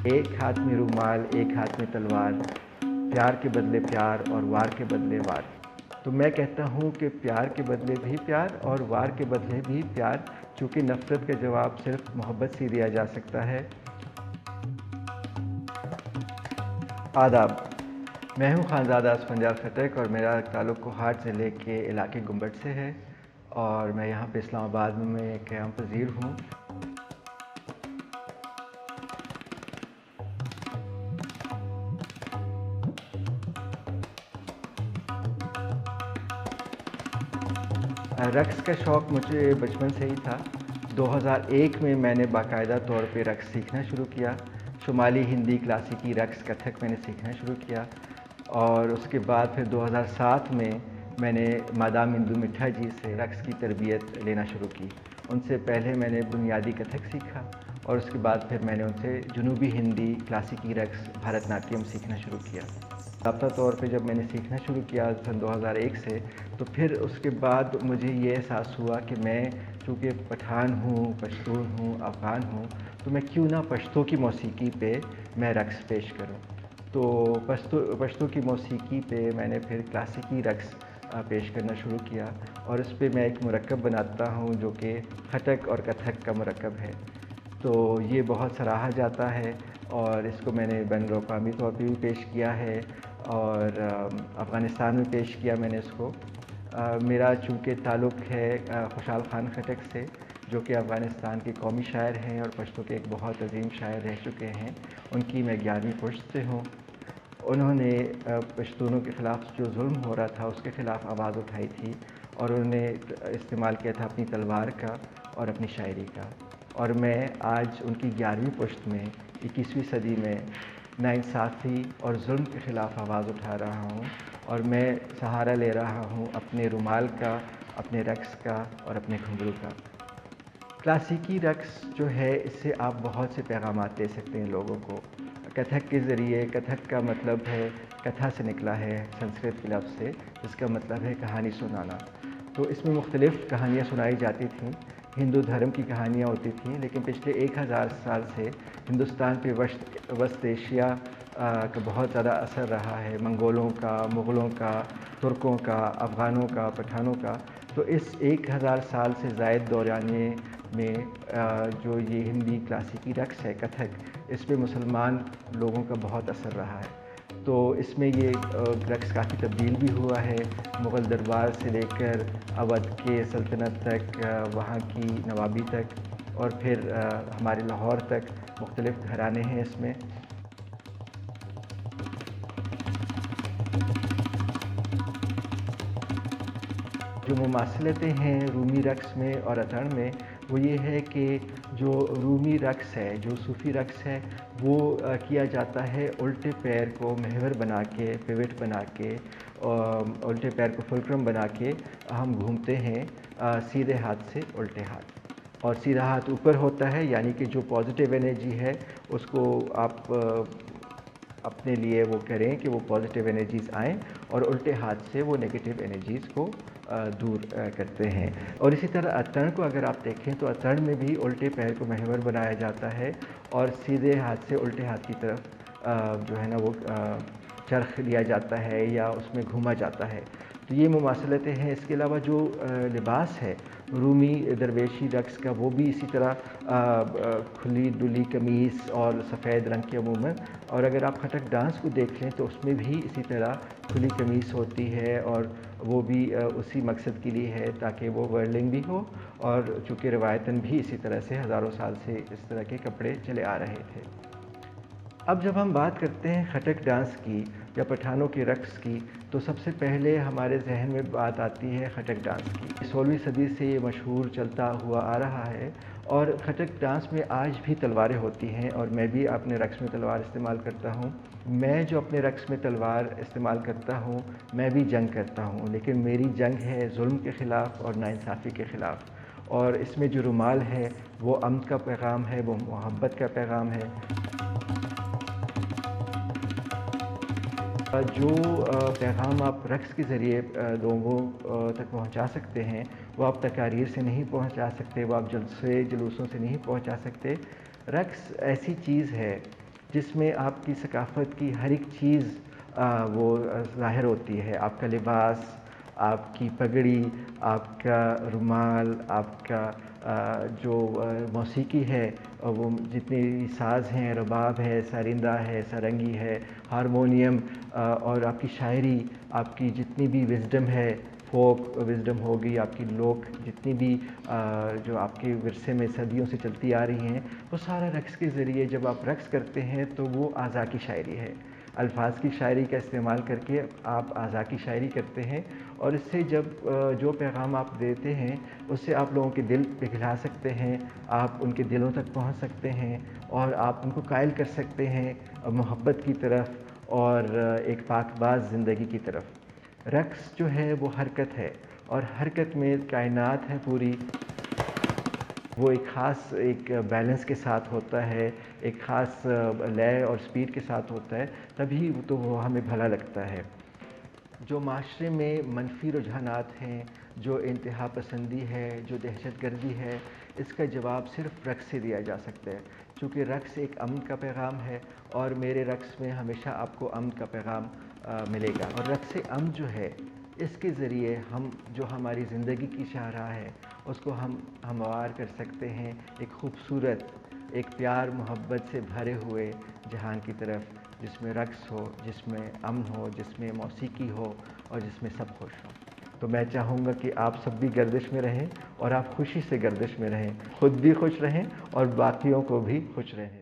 ایک ہاتھ میں رومال ایک ہاتھ میں تلوار، پیار کے بدلے پیار اور وار کے بدلے وار۔ تو میں کہتا ہوں کہ پیار کے بدلے بھی پیار اور وار کے بدلے بھی پیار، چونکہ نفرت کا جواب صرف محبت سے دیا جا سکتا ہے۔ آداب، میں ہوں خانزادہ اسفندیار خٹک اور میرا تعلق کوہاٹ ضلع کے علاقے گنبٹ سے ہے، اور میں یہاں پہ اسلام آباد میں قیام پذیر ہوں۔ رقص کا شوق مجھے بچپن سے ہی تھا۔ 2001 میں میں نے باقاعدہ طور پہ رقص سیکھنا شروع کیا۔ شمالی ہندی کلاسیکی رقص کتھک میں نے سیکھنا شروع کیا، اور اس کے بعد پھر 2007 میں نے مادام اندو مٹھا جی سے رقص کی تربیت لینا شروع کی۔ ان سے پہلے میں نے بنیادی کتھک سیکھا، اور اس کے بعد پھر میں نے ان سے جنوبی ہندی کلاسیکی رقص بھارت ناٹیم سیکھنا شروع کیا۔ ضابطہ طور پہ جب میں نے سیکھنا شروع کیا سن 2001 سے، تو پھر اس کے بعد مجھے یہ احساس ہوا کہ میں چونکہ پٹھان ہوں، پشتون ہوں، افغان ہوں، تو میں کیوں نہ پشتو کی موسیقی پہ میں رقص پیش کروں۔ تو پشتو کی موسیقی پہ میں نے پھر کلاسیکی رقص پیش کرنا شروع کیا، اور اس پہ میں ایک مرکب بناتا ہوں جو کہ خٹک اور کتھک کا مرکب ہے۔ تو یہ بہت سراہا جاتا ہے، اور اس کو میں نے بین الاقوامی طور پہ بھی پیش کیا ہے، اور افغانستان میں پیش کیا میں نے اس کو۔ میرا چونکہ تعلق ہے خوشحال خان خٹک سے، جو کہ افغانستان کے قومی شاعر ہیں اور پشتو کے ایک بہت عظیم شاعر رہ چکے ہیں۔ ان کی میں 11ویں پشت سے ہوں۔ انہوں نے پشتونوں کے خلاف جو ظلم ہو رہا تھا اس کے خلاف آواز اٹھائی تھی، اور انہوں نے استعمال کیا تھا اپنی تلوار کا اور اپنی شاعری کا۔ اور میں آج ان کی 11ویں پشت میں 21ویں صدی میں ناانصافی اور ظلم کے خلاف آواز اٹھا رہا ہوں، اور میں سہارا لے رہا ہوں اپنے رومال کا، اپنے رقص کا اور اپنے گھنگرو کا۔ کلاسیکی رقص جو ہے، اس سے آپ بہت سے پیغامات دے سکتے ہیں لوگوں کو۔ کتھک کے ذریعے، کتھک کا مطلب ہے، کتھا سے نکلا ہے سنسکرت کے لفظ سے، جس کا مطلب ہے کہانی سنانا۔ تو اس میں مختلف کہانیاں سنائی جاتی تھیں، ہندو دھرم کی کہانیاں ہوتی تھیں، لیکن پچھلے 1000 سال سے ہندوستان پہ وسط ایشیا کا بہت زیادہ اثر رہا ہے، منگولوں کا، مغلوں کا، ترکوں کا، افغانوں کا، پٹھانوں کا۔ تو اس 1000 سال سے زائد دورانیے میں جو یہ ہندی کلاسیکی رقص ہے کتھک، اس پہ مسلمان لوگوں کا بہت اثر رہا ہے۔ تو اس میں یہ رقص کافی تبدیل بھی ہوا ہے، مغل دربار سے لے کر اودھ کے سلطنت تک، وہاں کی نوابی تک، اور پھر ہمارے لاہور تک مختلف گھرانے ہیں اس میں۔ جو مماثلتیں ہیں رومی رقص میں اور اترن میں، وہ یہ ہے کہ جو رومی رقص ہے، جو صوفی رقص ہے، وہ کیا جاتا ہے الٹے پیر کو محور بنا کے، پیوٹ بنا کے، الٹے پیر کو فلکرم بنا کے ہم گھومتے ہیں سیدھے ہاتھ سے الٹے ہاتھ، اور سیدھا ہاتھ اوپر ہوتا ہے، یعنی کہ جو پازیٹیو انرجی ہے اس کو آپ اپنے لیے وہ کریں کہ وہ پازیٹیو انرجیز آئیں، اور الٹے ہاتھ سے وہ نیگیٹو انرجیز کو دور کرتے ہیں۔ اور اسی طرح اترن کو اگر آپ دیکھیں تو اترن میں بھی الٹے پیر کو محور بنایا جاتا ہے، اور سیدھے ہاتھ سے الٹے ہاتھ کی طرف جو ہے نا وہ چرخ لیا جاتا ہے یا اس میں گھوما جاتا ہے۔ تو یہ مماثلتیں ہیں۔ اس کے علاوہ جو لباس ہے رومی درویشی رقص کا، وہ بھی اسی طرح کھلی ڈلی قمیص اور سفید رنگ کی عموماً، اور اگر آپ خٹک ڈانس کو دیکھ لیں تو اس میں بھی اسی طرح کھلی قمیص ہوتی ہے، اور وہ بھی اسی مقصد کے لیے ہے تاکہ وہ ورلنگ بھی ہو، اور چونکہ روایتاً بھی اسی طرح سے ہزاروں سال سے اس طرح کے کپڑے چلے آ رہے تھے۔ اب جب ہم بات کرتے ہیں خٹک ڈانس کی یا پٹھانوں کے رقص کی، تو سب سے پہلے ہمارے ذہن میں بات آتی ہے خٹک ڈانس کی۔ 16ویں صدی سے یہ مشہور چلتا ہوا آ رہا ہے، اور خٹک ڈانس میں آج بھی تلواریں ہوتی ہیں، اور میں بھی اپنے رقص میں تلوار استعمال کرتا ہوں۔ میں جو اپنے رقص میں تلوار استعمال کرتا ہوں، میں بھی جنگ کرتا ہوں، لیکن میری جنگ ہے ظلم کے خلاف اور ناانصافی کے خلاف، اور اس میں جو رومال ہے وہ امن کا پیغام ہے، وہ محبت کا پیغام ہے۔ جو پیغام آپ رقص کے ذریعے لوگوں تک پہنچا سکتے ہیں، وہ آپ تقاریر سے نہیں پہنچا سکتے، وہ آپ جلسے جلوسوں سے نہیں پہنچا سکتے۔ رقص ایسی چیز ہے جس میں آپ کی ثقافت کی ہر ایک چیز وہ ظاہر ہوتی ہے. آپ کا لباس، آپ کی پگڑی، آپ کا رومال، آپ کا جو موسیقی ہے، وہ جتنے ساز ہیں، رباب ہے، سرندہ ہے، سرنگی ہے، ہارمونیم، اور آپ کی شاعری، آپ کی جتنی بھی وزڈم ہے، فوک وزڈم ہوگی، آپ کی لوک جتنی بھی جو آپ کے ورثے میں صدیوں سے چلتی آ رہی ہیں، وہ سارا رقص کے ذریعے جب آپ رقص کرتے ہیں تو وہ اعضاء کی شاعری ہے. الفاظ کی شاعری کا استعمال کر کے آپ اعضاء کی شاعری کرتے ہیں، اور اس سے جب جو پیغام آپ دیتے ہیں اس سے آپ لوگوں کے دل پگھلا سکتے ہیں، آپ ان کے دلوں تک پہنچ سکتے ہیں، اور آپ ان کو قائل کر سکتے ہیں محبت کی طرف اور ایک پاک باز زندگی کی طرف. رقص جو ہے وہ حرکت ہے، اور حرکت میں کائنات ہے پوری. وہ ایک خاص ایک بیلنس کے ساتھ ہوتا ہے، ایک خاص لے اور سپیڈ کے ساتھ ہوتا ہے، تبھی تو وہ ہمیں بھلا لگتا ہے. جو معاشرے میں منفی رجحانات ہیں، جو انتہا پسندی ہے، جو دہشت گردی ہے، اس کا جواب صرف رقص سے دیا جا سکتا ہے. چونکہ رقص ایک امن کا پیغام ہے، اور میرے رقص میں ہمیشہ آپ کو امن کا پیغام ملے گا. اور رقص امن جو ہے، اس کے ذریعے ہم جو ہماری زندگی کی شاہراہ ہے اس کو ہم ہموار کر سکتے ہیں ایک خوبصورت، ایک پیار محبت سے بھرے ہوئے جہان کی طرف، جس میں رقص ہو، جس میں امن ہو، جس میں موسیقی ہو، اور جس میں سب خوش ہوں. تو میں چاہوں گا کہ آپ سب بھی گردش میں رہیں، اور آپ خوشی سے گردش میں رہیں، خود بھی خوش رہیں اور باقیوں کو بھی خوش رہیں.